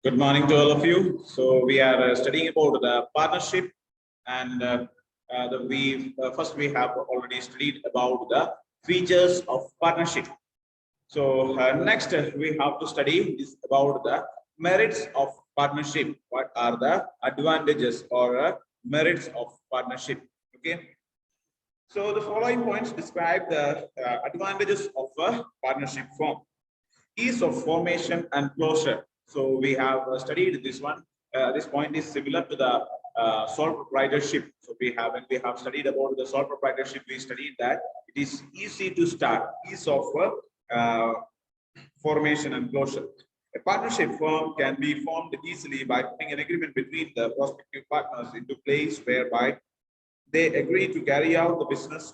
Good morning to all of you. So we are studying about the partnership, and first we have already studied about the features of partnership. So next we have to study is about the merits of partnership. What are the advantages or merits of partnership? Okay. So the following points describe the advantages of a partnership form. Ease of formation and closure. So we have studied this one. This point is similar to the sole proprietorship. So when we have studied about the sole proprietorship, we studied that it is easy to start, ease of formation and closure. A partnership firm can be formed easily by putting an agreement between the prospective partners into place whereby they agree to carry out the business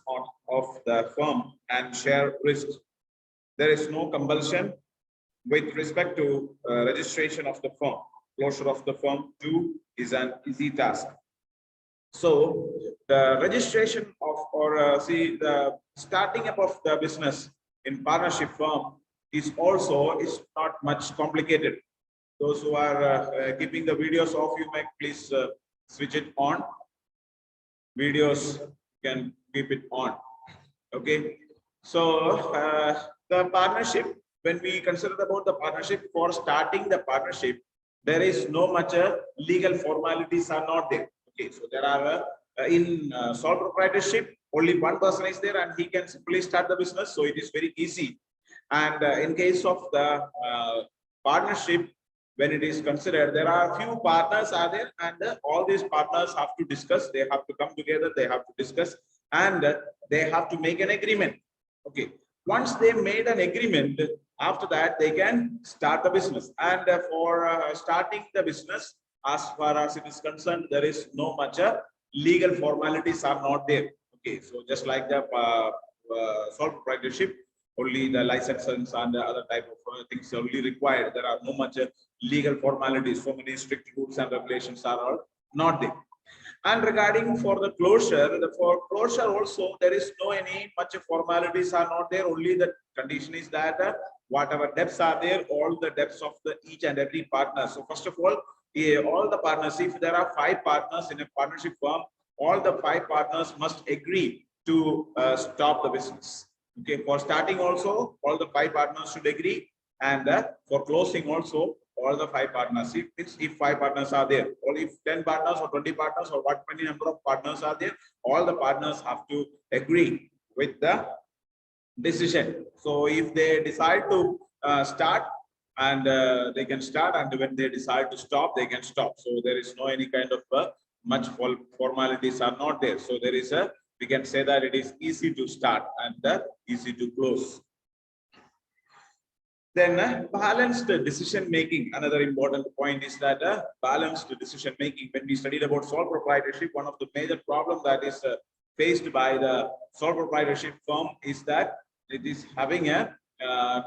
of the firm and share risks. There is no compulsion with respect to registration of the firm. Closure of the firm too is an easy task. So the registration of the starting up of the business in partnership firm is not much complicated. Those who are keeping the videos off, you might please switch it on. Videos can keep it on. Okay. So the partnership, when we consider about the partnership, for starting the partnership, there is no much legal formalities are not there. Okay, so there are in sole proprietorship, only one person is there and he can simply start the business, so it is very easy. And in case of the partnership, when it is considered, there are few partners are there, and all these partners have to discuss. They have to come together. They have to discuss, and they have to make an agreement. Okay. Once they made an agreement, after that they can start the business. And for starting the business, as far as it is concerned, there is no much legal formalities are not there. Okay. So just like the sole proprietorship, only the licenses and the other type of things are only required. There are no much legal formalities. So many strict rules and regulations are all not there. And regarding for the closure, for closure also there is no any much formalities are not there. Only the condition is that whatever debts are there, all the debts of the each and every partner. So first of all the partners, if there are 5 partners in a partnership firm, all the 5 partners must agree to stop the business. Okay, for starting also all the 5 partners should agree, and for closing also all the 5 partners. If 5 partners are there, or if 10 partners or 20 partners or what many number of partners are there, all the partners have to agree with the decision. So if they decide to start, and they can start, and when they decide to stop, they can stop. So there is no any kind of much formalities are not there. So there is we can say that it is easy to start and easy to close. Then balanced decision making. Another important point is that balanced decision making. When we studied about sole proprietorship, one of the major problems that is faced by the sole proprietorship firm is that it is having a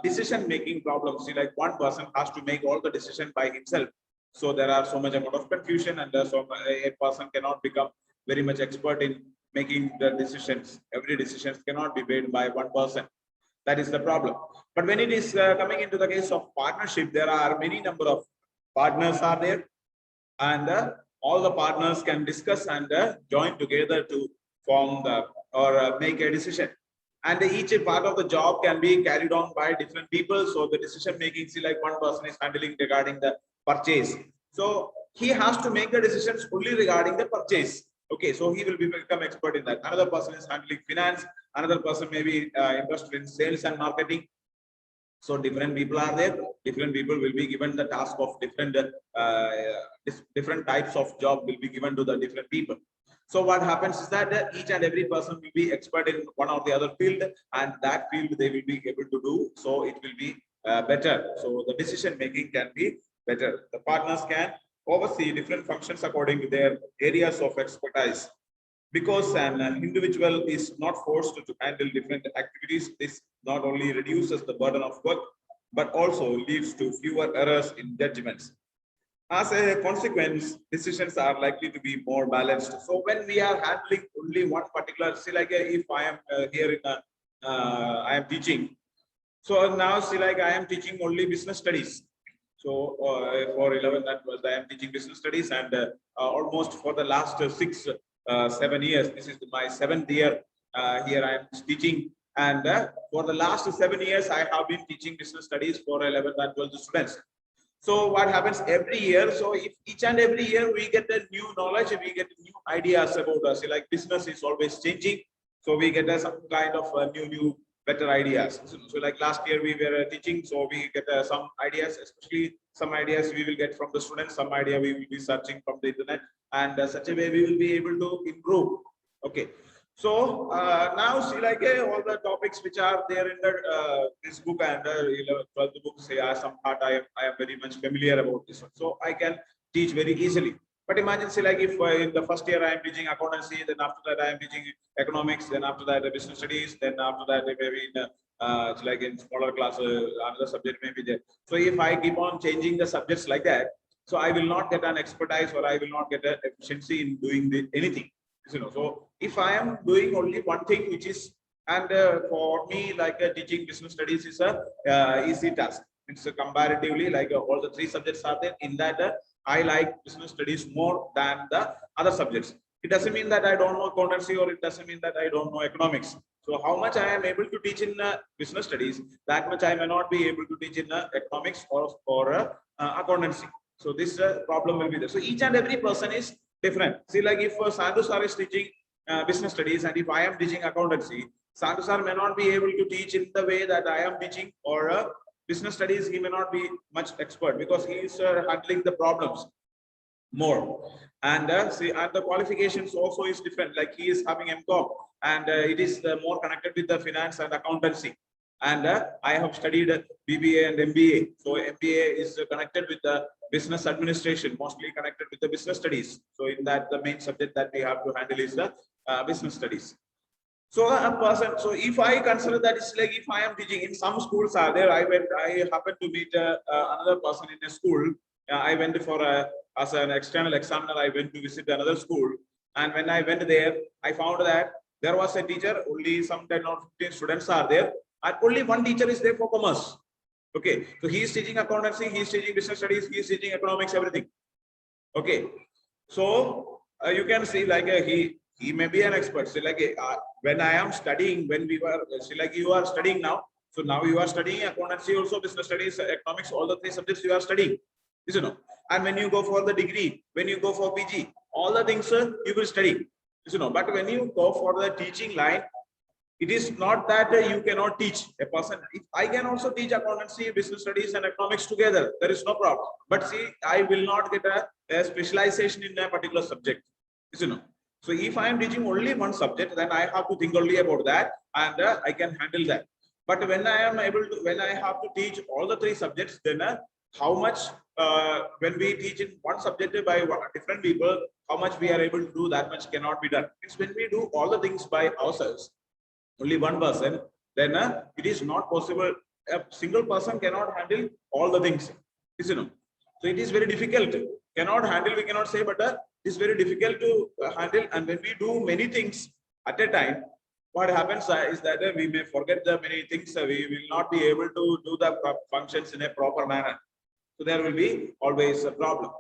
decision making problem. See, like one person has to make all the decision by himself. So there are so much amount of confusion, and so a person cannot become very much expert in making the decisions. Every decision cannot be made by one person. That is the problem. But when it is coming into the case of partnership, there are many number of partners are there, and all the partners can discuss and join together to form the or make a decision. And each part of the job can be carried on by different people. So the decision making, see, like one person is handling regarding the purchase. So he has to make the decisions only regarding the purchase. Okay, so he will become expert in that. Another person is handling finance. Another person may be interested in sales and marketing. So different people are there. Different people will be given the task of different types of job will be given to the different people. So what happens is that each and every person will be expert in one or the other field, and that field they will be able to do. So it will be better. So the decision making can be better. The partners can oversee different functions according to their areas of expertise. Because an individual is not forced to handle different activities, this not only reduces the burden of work, but also leads to fewer errors in judgments. As a consequence, decisions are likely to be more balanced. So when we are handling only one particular, see, like if I am here in I am teaching. So now see, like I am teaching only business studies. So for 11th and 12th, I am teaching business studies, and almost for the last 7 years, this is my 7th year here I am teaching. And for the last 7 years, I have been teaching business studies for 11th and 12th students. So what happens every year? So if each and every year we get a new knowledge, we get new ideas about us. Like business is always changing, so we get some kind of new better ideas. So like last year we were teaching, so we get some ideas, especially some ideas we will get from the students, some idea we will be searching from the internet, and such a way we will be able to improve. Okay. So now see, like all the topics which are there in the this book and 11th, 12th book, say some part I am very much familiar about this one, so I can teach very easily. But imagine, say, like if in the first year I am teaching accountancy, then after that I am teaching economics, then after that business studies, then after that maybe in it's like in smaller class another subject may be there. So if I keep on changing the subjects like that, so I will not get an expertise, or I will not get an efficiency in doing anything. So if I am doing only one thing, which is, and for me, like teaching business studies is a easy task. It's comparatively like all the 3 subjects are there. In that, I like business studies more than the other subjects. It doesn't mean that I don't know accountancy, or it doesn't mean that I don't know economics. So how much I am able to teach in business studies, that much I may not be able to teach in economics or accountancy. So this problem will be there. So each and every person is different. See, like if Sandhu sir is teaching business studies, and if I am teaching accountancy, Sandhu sir may not be able to teach in the way that I am teaching, or business studies he may not be much expert, because he is handling the problems more. And see, and the qualifications also is different. Like he is having MCom, and it is more connected with the finance and accountancy. And I have studied BBA and MBA. So MBA is connected with the business administration, mostly connected with the business studies. So in that, the main subject that we have to handle is the business studies. So a person, so if I consider that, it's like if I am teaching in some schools are there, I happened to meet another person in a school. I went for as an external examiner, I went to visit another school. And when I went there, I found that there was a teacher, only some 10 or 15 students are there, and only one teacher is there for commerce. Okay, so he is teaching accountancy, he is teaching business studies, he is teaching economics, everything. Okay, so you can see, like he may be an expert. So like when I am studying, when we were, see, like you are studying now. So now you are studying accountancy, also business studies, economics, all the 3 subjects you are studying. And when you go for the degree, when you go for PG, all the things you will study. But when you go for the teaching line, it is not that you cannot teach a person. If I can also teach accountancy, business studies, and economics together, there is no problem. But see, I will not get a specialization in a particular subject. So if I am teaching only one subject, then I have to think only about that, and I can handle that. But when I am able to, when I have to teach all the 3 subjects, then how much when we teach in one subject by different people, how much we are able to do, that much cannot be done. It's when we do all the things by ourselves, only one person, then it is not possible. A single person cannot handle all the things. So it is very difficult. Cannot handle, we cannot say, but it's very difficult to handle. And when we do many things at a time, what happens is that we may forget the many things. We will not be able to do the functions in a proper manner. So there will be always a problem.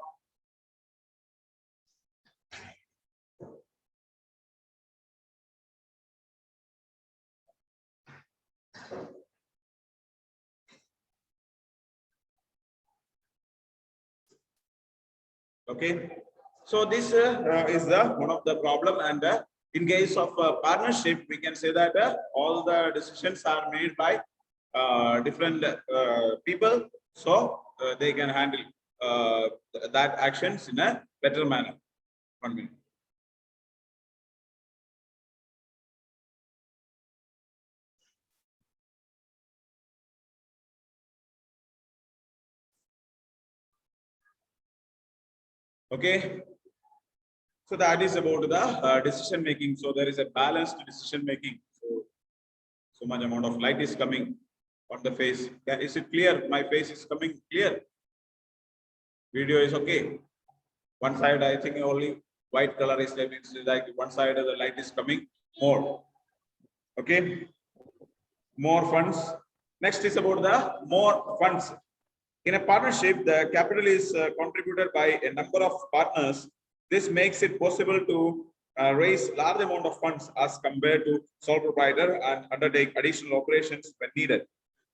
Okay, so this is the one of the problem. And in case of partnership, we can say that all the decisions are made by different people, so they can handle that actions in a better manner. 1 minute. Okay, so that is about the decision making. So there is a balanced decision making. So much amount of light is coming on the face. Yeah, is it clear? My face is coming clear. Video is okay. One side, I think only white color is there. It's like one side of the light is coming more. Okay, more funds. Next is about the more funds. In a partnership, the capital is contributed by a number of partners. This makes it possible to raise large amount of funds as compared to sole proprietor and undertake additional operations when needed.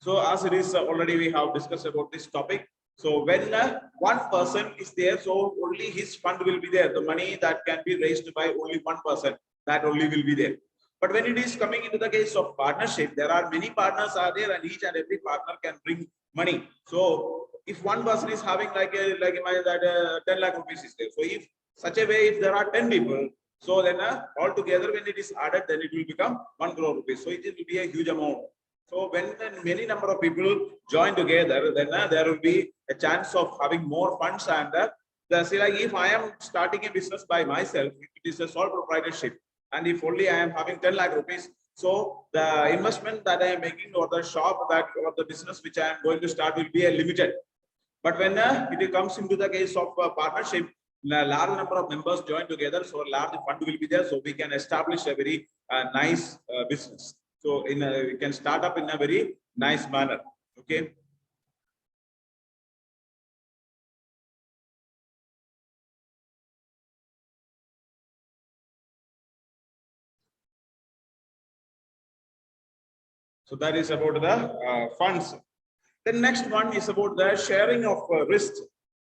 So as it is already we have discussed about this topic. So when one person is there, so only his fund will be there. The money that can be raised by only one person, that only will be there. But when it is coming into the case of partnership, there are many partners are there, and each and every partner can bring money. So if one person is having like that 10 lakh rupees is there. So if such a way, if there are 10 people, so then altogether when it is added, then it will become 1 crore rupees. So it will be a huge amount. So when many number of people join together, then there will be a chance of having more funds. And say like if I am starting a business by myself, it is a sole proprietorship, and if only I am having 10 lakh rupees, so the investment that I am making or the shop that or the business which I am going to start will be a limited. But when it comes into the case of partnership, a large number of members join together, so a large fund will be there, so we can establish a very nice business. So we can start up in a very nice manner. Okay. So that is about the funds. The next one is about the sharing of risk.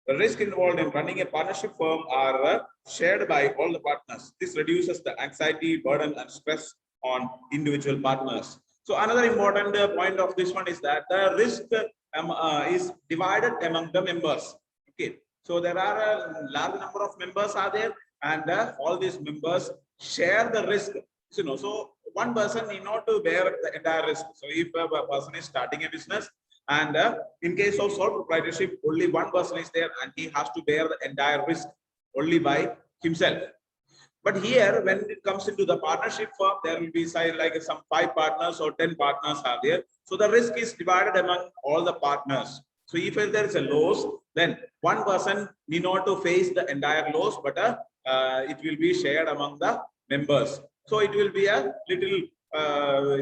The risk involved in running a partnership firm are shared by all the partners. This reduces the anxiety, burden, and stress on individual partners. So another important point of this one is that the risk is divided among the members. Okay, so there are a large number of members are there, and all these members share the risk. So one person need not to bear the entire risk. So if a person is starting a business, and in case of sole proprietorship, only one person is there, and he has to bear the entire risk only by himself. But here, when it comes into the partnership firm, there will be like some 5 partners or 10 partners are there. So the risk is divided among all the partners. So if there is a loss, then one person need not to face the entire loss, but it will be shared among the members. So it will be a little,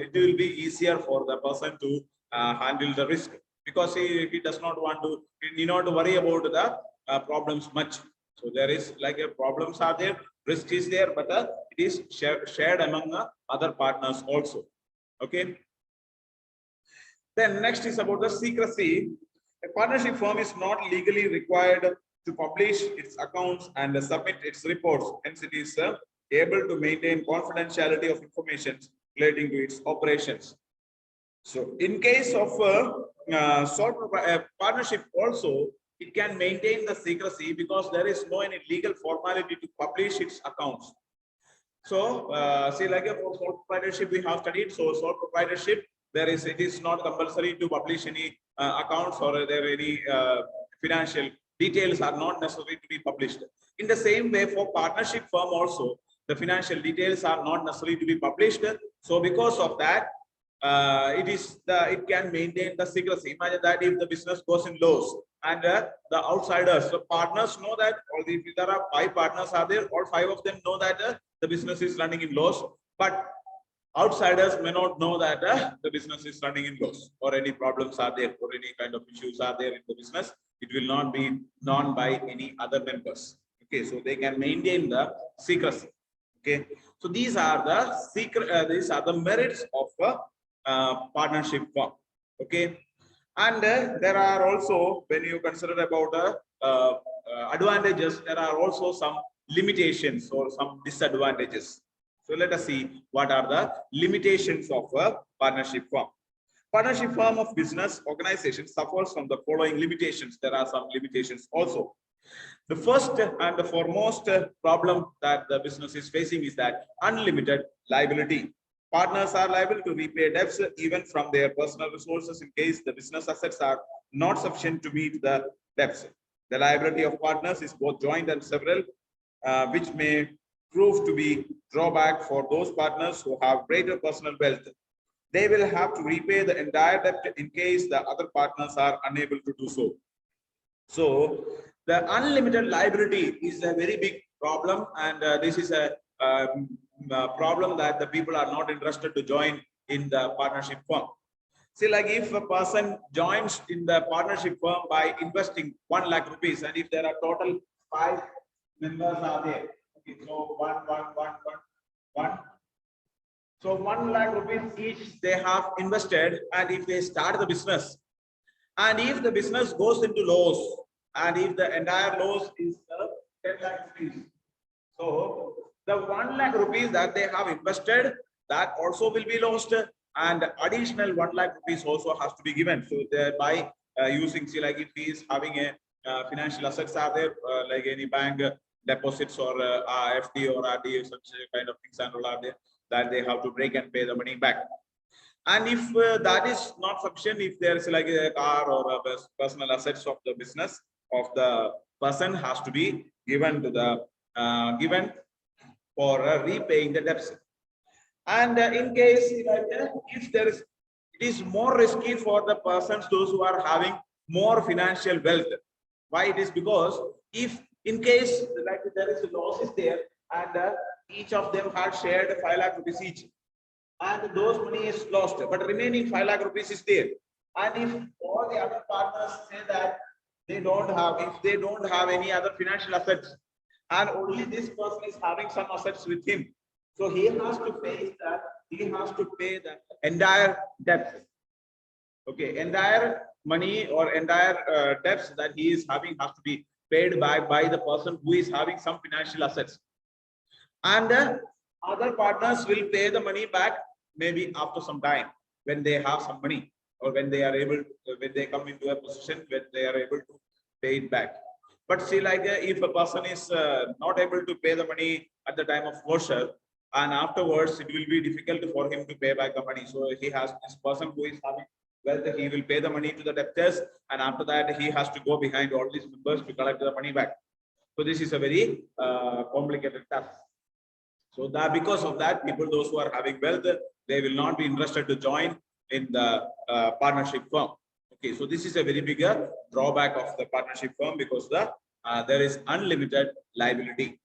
it will be easier for the person to handle the risk, because he does not want to, he need not to worry about the problems much. So there is like a problems are there, risk is there, but it is shared among other partners also. Okay. Then next is about the secrecy. A partnership firm is not legally required to publish its accounts and submit its reports. Hence, it is able to maintain confidentiality of information relating to its operations. So in case of partnership also, it can maintain the secrecy because there is no any legal formality to publish its accounts. So see, like for sole proprietorship we have studied. So sole proprietorship, it is not compulsory to publish any accounts, or there any financial details are not necessary to be published. In the same way, for partnership firm also, the financial details are not necessary to be published. So because of that, it can maintain the secrecy. Imagine that if the business goes in loss, and the outsiders, the partners know that, if there are 5 partners are there, all 5 of them know that the business is running in loss, but outsiders may not know that the business is running in loss, or any problems are there, or any kind of issues are there in the business. It will not be known by any other members. Okay, so they can maintain the secrecy. Okay, so these are the these are the merits of a partnership firm. Okay, and there are also, when you consider about advantages, there are also some limitations or some disadvantages. So let us see what are the limitations of a partnership firm. Partnership firm of business organization suffers from the following limitations. There are some limitations also. The first and the foremost problem that the business is facing is that unlimited liability. Partners are liable to repay debts even from their personal resources in case the business assets are not sufficient to meet the debts. The liability of partners is both joint and several, which may prove to be drawback for those partners who have greater personal wealth. They will have to repay the entire debt in case the other partners are unable to do so. So the unlimited liability is a very big problem, and this is a problem that the people are not interested to join in the partnership firm. See, like if a person joins in the partnership firm by investing 1 lakh rupees, and if there are total 5 members are there, okay, so one. So 1 lakh rupees each they have invested, and if they start the business, and if the business goes into loss, and if the entire loss is 10 lakh rupees, so the 1 lakh rupees that they have invested, that also will be lost, and additional 1 lakh rupees also has to be given. So thereby using, see, like if he is having a financial assets are there, like any bank deposits or FD or RD, such kind of things and all are there, that they have to break and pay the money back. And if that is not sufficient, if there is like a car or a personal assets of the business of the person has to be given to the given for repaying the debts. And in case if there is, it is more risky for the persons those who are having more financial wealth. Why? It is because if in case like there is a loss is there, and each of them had shared 5 lakh rupees each, and those money is lost, but remaining 5 lakh rupees is there. And if all the other partners say that they don't have, if they don't have any other financial assets, and only this person is having some assets with him, so he has to face that, he has to pay the entire debt. Okay, entire money or entire debts that he is having has to be paid by the person who is having some financial assets. And other partners will pay the money back maybe after some time when they have some money, or when they are able, when they come into a position when they are able to pay it back. But see, like if a person is not able to pay the money at the time of closure, and afterwards it will be difficult for him to pay back the money. So he has, this person who is having wealth, he will pay the money to the debtors, and after that he has to go behind all these members to collect the money back. So this is a very complicated task. So that because of that, people those who are having wealth, they will not be interested to join in the partnership firm. Okay, so this is a very bigger drawback of the partnership firm, because the there is unlimited liability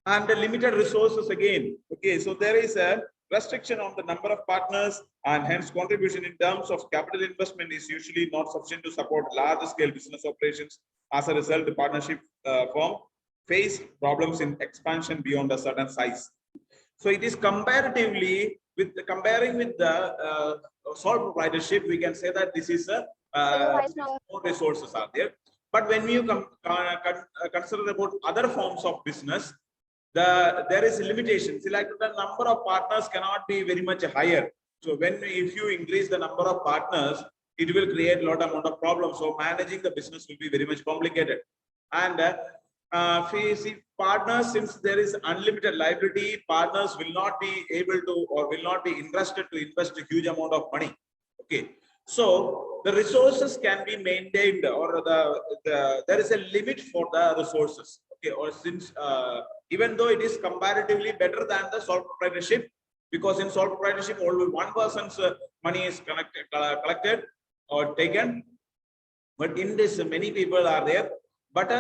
and the limited resources again. Okay, so there is a restriction on the number of partners, and hence contribution in terms of capital investment is usually not sufficient to support large scale business operations. As a result, the partnership firm face problems in expansion beyond a certain size. So it is comparatively with the, comparing with the sole proprietorship, we can say that this is a more resources are there. But when you consider about other forms of business, there is limitations. Like the number of partners cannot be very much higher. So when if you increase the number of partners, it will create a lot amount of problems. So managing the business will be very much complicated. And see, partners, since there is unlimited liability, partners will not be able to, or will not be interested to invest a huge amount of money. Okay, so the resources can be maintained, or there is a limit for the resources. Okay, or since even though it is comparatively better than the sole proprietorship, because in sole proprietorship only one person's money is collected or taken, but in this many people are there, but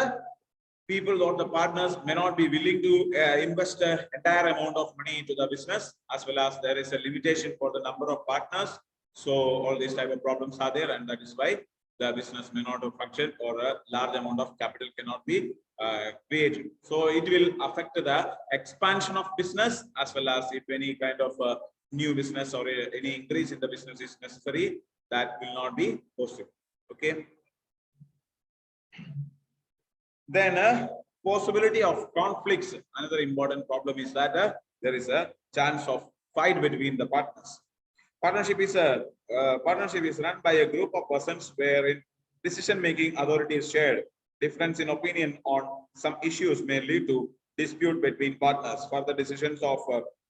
people or the partners may not be willing to invest the entire amount of money into the business, as well as there is a limitation for the number of partners. So all these type of problems are there, and that is why the business may not function, or a large amount of capital cannot be created. So it will affect the expansion of business, as well as if any kind of new business or any increase in the business is necessary, that will not be possible. Okay. Then possibility of conflicts. Another important problem is that there is a chance of fight between the partners. Partnership is run by a group of persons wherein decision-making authority is shared. Difference in opinion on some issues may lead to dispute between partners. Further decisions of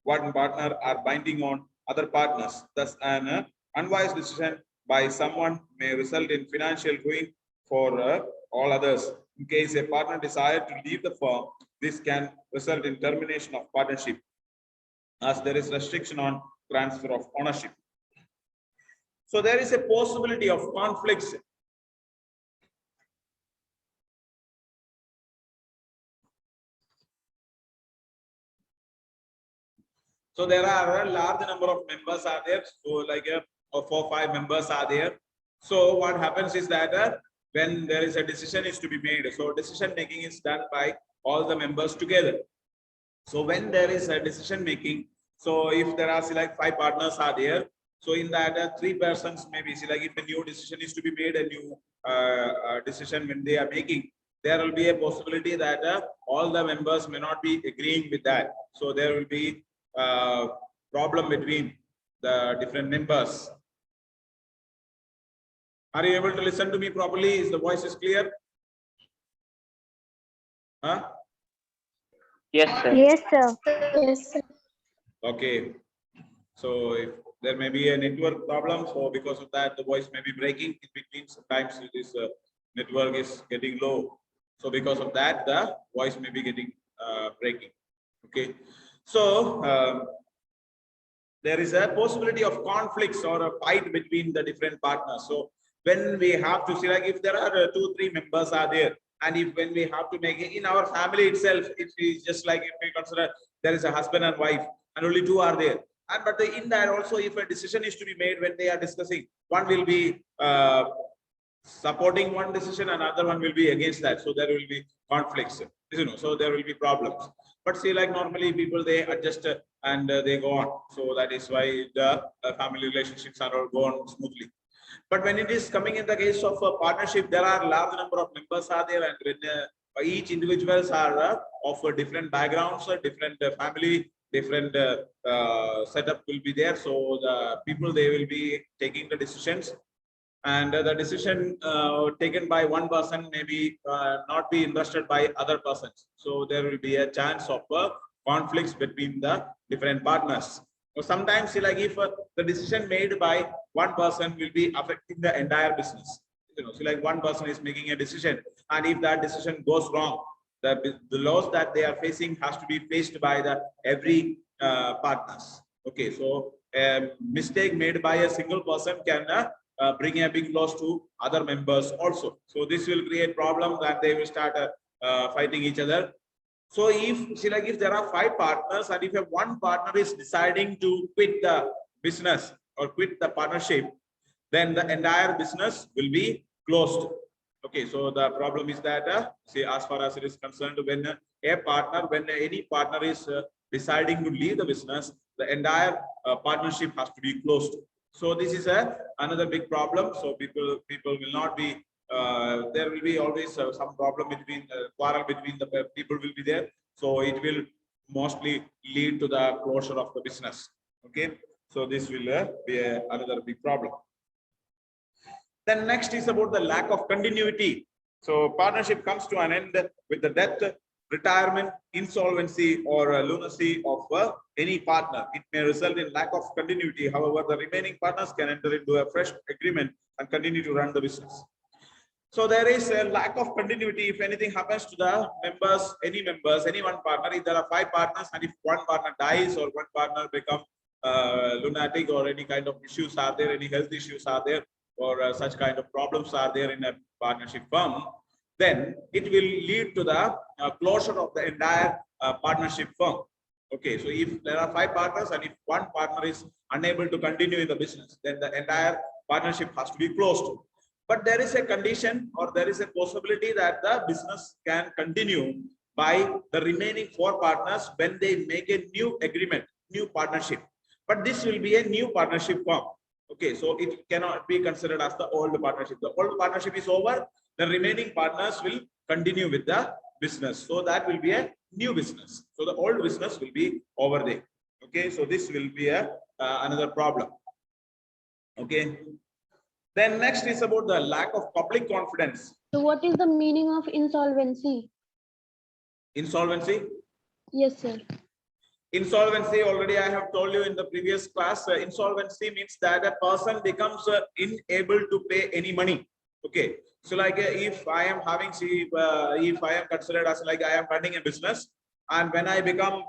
one partner are binding on other partners. Thus, an unwise decision by someone may result in financial ruin for all others. In case a partner desires to leave the firm, this can result in termination of partnership, as there is restriction on transfer of ownership. So there is a possibility of conflicts. So there are a large number of members are there. So like or 4-5 members are there. So what happens is that when there is a decision is to be made, so decision making is done by all the members together. So when there is a decision making, so if there are say like 5 partners are there, so in that 3 persons maybe say like if a new decision is to be made, a new decision when they are making, there will be a possibility that all the members may not be agreeing with that. So there will be problem between the different members. Are you able to listen to me properly? Is the voice is clear? Huh? Yes, sir. Yes, sir. Yes, sir. Okay. So if there may be a network problem, so because of that, the voice may be breaking in between. Sometimes this network is getting low. So because of that, the voice may be getting breaking. Okay. So there is a possibility of conflicts or a fight between the different partners. So when we have to see, like if there are 2-3 members are there, and if when we have to make it in our family itself, it is just like if we consider there is a husband and wife and only 2 are there. And but in that also, if a decision is to be made when they are discussing, one will be supporting one decision and another one will be against that. So there will be conflicts, you know, so there will be problems. But see, like normally people, they adjust and they go on. So that is why the family relationships are all go on smoothly. But when it is coming in the case of a partnership, there are large number of members are there, and when each individuals are of different backgrounds, different family, different setup will be there. So the people, they will be taking the decisions, and the decision taken by one person may be not be interested by other persons. So there will be a chance of conflicts between the different partners. So sometimes, like if the decision made by one person will be affecting the entire business, you know, so like one person is making a decision, and if that decision goes wrong, the loss that they are facing has to be faced by the every partners. Okay, so a mistake made by a single person can bring a big loss to other members also. So this will create problems and they will start fighting each other. So if see, like if there are 5 partners and if one partner is deciding to quit the business or quit the partnership, then the entire business will be closed. Okay, so the problem is that see, as far as it is concerned, when any partner is deciding to leave the business, the entire partnership has to be closed. So this is another big problem. So people will not be there will be always some problem between quarrel between the people will be there. So it will mostly lead to the closure of the business. Okay, so this will be another big problem. Then next is about the lack of continuity. So partnership comes to an end with the death, retirement, insolvency, or lunacy of any partner. It may result in lack of continuity. However, the remaining partners can enter into a fresh agreement and continue to run the business. So there is a lack of continuity. If anything happens to the members, any one partner, if there are 5 partners, and if one partner dies or one partner become lunatic or any kind of issues are there, any health issues are there, or such kind of problems are there in a partnership firm, then it will lead to the closure of the entire partnership firm. Okay, so if there are 5 partners and if one partner is unable to continue in the business, then the entire partnership has to be closed. But there is a condition or there is a possibility that the business can continue by the remaining 4 partners when they make a new agreement, new partnership. But this will be a new partnership firm. Okay, so it cannot be considered as the old partnership. The old partnership is over. The remaining partners will continue with the business. So that will be a new business. So the old business will be over there. Okay, so this will be another problem. Okay. Then next is about the lack of public confidence. So what is the meaning of insolvency? Insolvency? Yes, sir. Insolvency, already I have told you in the previous class, insolvency means that a person becomes unable to pay any money. Okay. So like if I am having, if I am considered as like I am running a business, and when I become,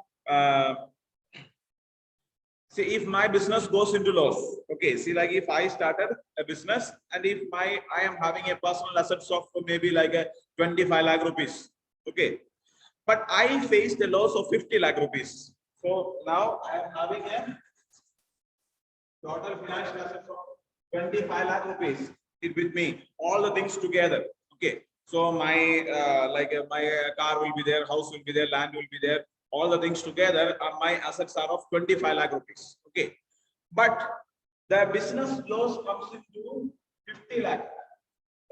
see if my business goes into loss. Okay, see like if I started a business and if I am having a personal assets of maybe like a 25 lakh rupees. Okay, but I faced a loss of 50 lakh rupees. So now I am having a total financial assets of 25 lakh rupees. It with me, all the things together. Okay. So my car will be there, house will be there, land will be there. All the things together, my assets are of 25 lakh rupees. Okay. But the business loss comes into 50 lakh.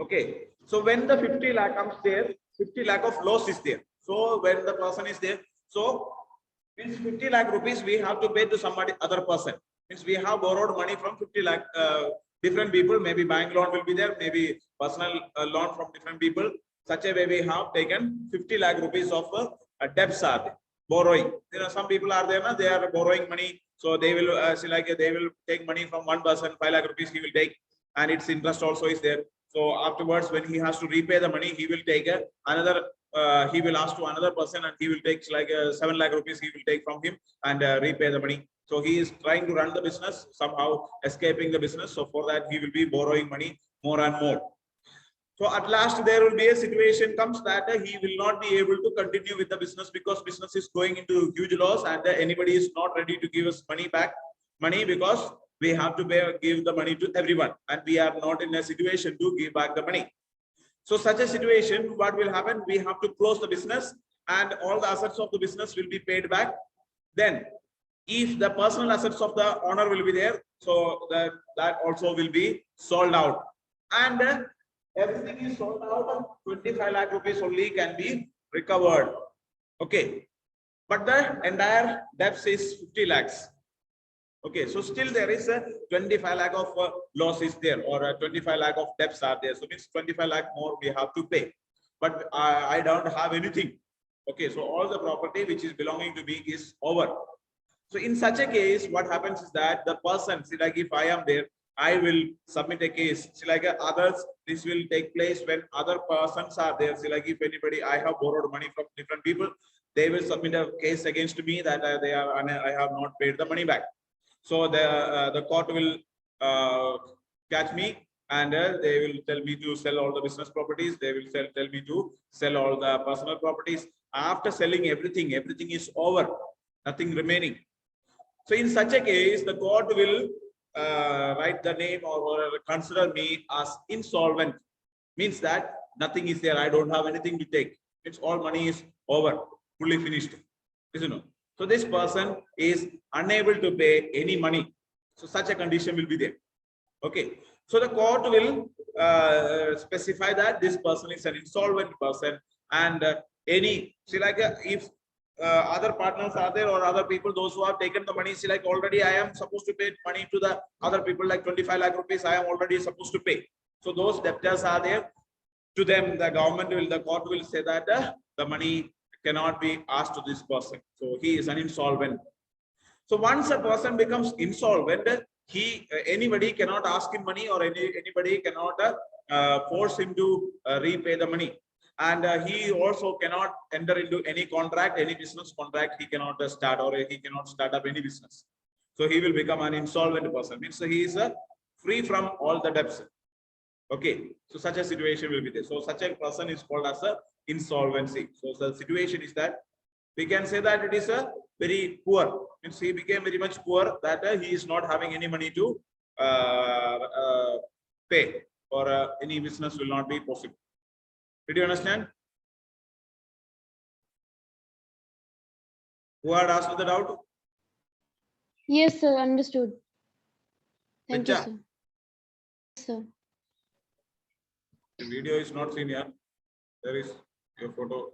Okay. So when the 50 lakh comes there, 50 lakh of loss is there. So when the person is there, so means 50 lakh rupees we have to pay to somebody other person. Means we have borrowed money from 50 lakh different people. Maybe bank loan will be there, maybe personal loan from different people. Such a way we have taken 50 lakh rupees of debts are there. Borrowing. You know, some people are there, na, they are borrowing money. So they will they will take money from one person, 5 lakh rupees he will take, and its interest also is there. So afterwards, when he has to repay the money, he will take another. He will ask to another person, and he will take 7 lakh rupees. He will take from him and repay the money. So he is trying to run the business, somehow escaping the business. So for that, he will be borrowing money more and more. So at last, there will be a situation comes that he will not be able to continue with the business because business is going into huge loss, and anybody is not ready to give us money because we have to give the money to everyone, and we are not in a situation to give back the money. So such a situation, what will happen? We have to close the business, and all the assets of the business will be paid back. Then, if the personal assets of the owner will be there, so that also will be sold out, and everything is sold out. 25 lakh rupees only can be recovered. Okay, but the entire debt is 50 lakhs. Okay, so still there is a 25 lakh of loss is there, or 25 lakh of debts are there. So means 25 lakh more we have to pay, but I don't have anything. Okay, so all the property which is belonging to me is over. So in such a case, what happens is that the person, see, like if I am there, I will submit a case. See, like others, this will take place when other persons are there. See, like if anybody, I have borrowed money from different people, they will submit a case against me that I have not paid the money back. So the court will catch me, and they will tell me to sell all the business properties. They will tell me to sell all the personal properties. After selling everything, everything is over, nothing remaining. So in such a case, the court will write the name or consider me as insolvent. Means that nothing is there. I don't have anything to take. It's all money is over, fully finished. Isn't it? So this person is unable to pay any money. So such a condition will be there. Okay. So the court will specify that this person is an insolvent person, and if other partners are there or other people, those who have taken the money, see, like already I am supposed to pay money to the other people, like 25 lakh rupees I am already supposed to pay. So those debtors are there. To them, the court will say that the money cannot be asked to this person. So he is an insolvent. So once a person becomes insolvent, anybody cannot ask him money, or anybody cannot force him to repay the money. And he also cannot enter into any contract, any business contract. He cannot start, or he cannot start up any business. So he will become an insolvent person. Means he is free from all the debts. Okay, so such a situation will be there. So such a person is called as a insolvency. So the situation is that we can say that it is a very poor. Means he became very much poor, that he is not having any money to pay, or any business will not be possible. Did you understand? Who had asked the doubt? Yes, sir. Understood. Thank you, Richa? sir. Yes, sir. The video is not seen here. There is your photo.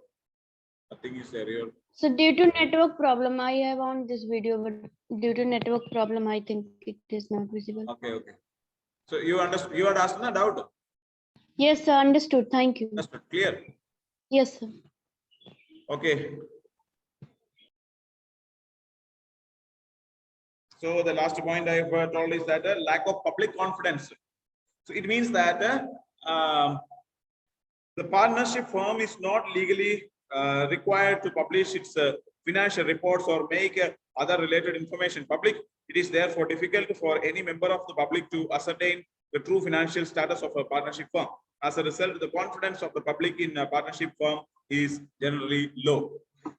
Nothing is there here. So due to network problem, I have on this video, but due to network problem, I think it is not visible. Okay, okay. So you understood? You had asked the doubt. Yes, sir. Understood. Thank you. Understood. Clear. Yes, sir. Okay. So the last point I have told is that lack of public confidence. So it means that the partnership firm is not legally required to publish its financial reports or make other related information public. It is therefore difficult for any member of the public to ascertain the true financial status of a partnership firm. As a result, the confidence of the public in a partnership firm is generally low.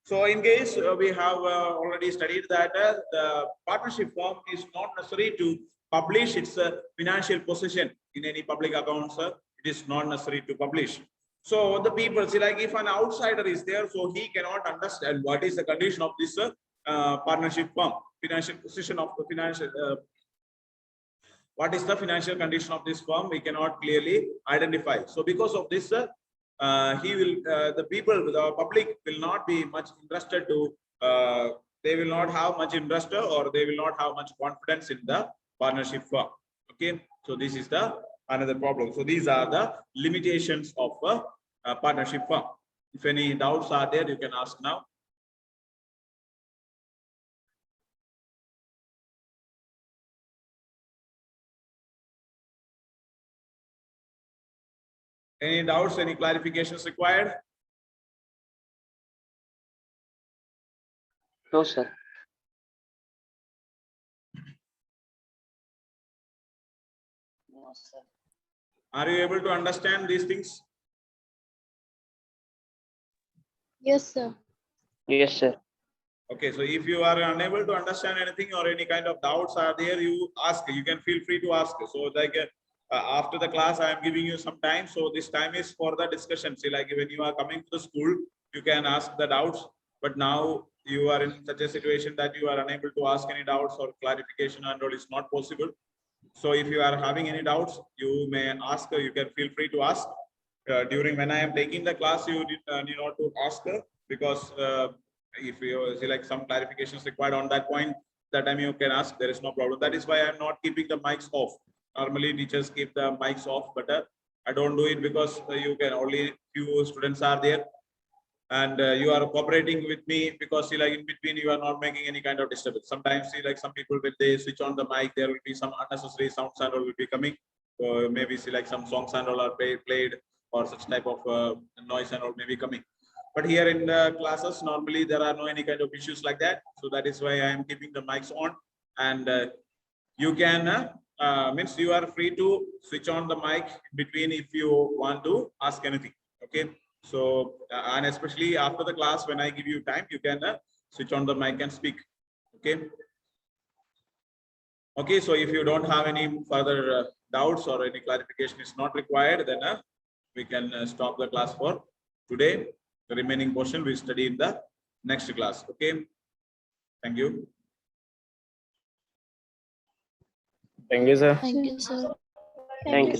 So in case we have already studied that the partnership firm is not necessary to publish its financial position in any public accounts, it is not necessary to publish. So the people see, like if an outsider is there, so he cannot understand what is the condition of this partnership firm, financial position of the financial. What is the financial condition of this firm? We cannot clearly identify. So because of this, the people, the public will not be much interested to. They will not have much interest, or they will not have much confidence in the partnership firm. Okay, so this is the another problem. So these are the limitations of a partnership firm. If any doubts are there, you can ask now. Any doubts, any clarifications required? No, sir. No, sir. Are you able to understand these things? Yes, sir. Yes, sir. Okay, so if you are unable to understand anything or any kind of doubts are there, you ask. You can feel free to ask. So like after the class, I am giving you some time. So this time is for the discussion. See, like when you are coming to the school, you can ask the doubts. But now you are in such a situation that you are unable to ask any doubts or clarification, and all is not possible. So if you are having any doubts, you may ask. You can feel free to ask. During when I am taking the class, you need not to ask because if you see like some clarifications required on that point, that time you can ask. There is no problem. That is why I am not keeping the mics off. Normally teachers keep the mics off, but I don't do it because you can only few students are there, and you are cooperating with me because see like in between you are not making any kind of disturbance. Sometimes see like some people when they switch on the mic, there will be some unnecessary sounds and all will be coming. Maybe see like some songs and all are played or such type of noise and all may be coming. But here in the classes, normally there are no any kind of issues like that. So that is why I am keeping the mics on, and you can means you are free to switch on the mic between if you want to ask anything. Okay. So and especially after the class, when I give you time, you can switch on the mic and speak. Okay. Okay. So if you don't have any further doubts or any clarification is not required, then we can stop the class for today. The remaining portion we study in the next class. Okay. Thank you. Thank you, sir. Thank you, sir. Thank you.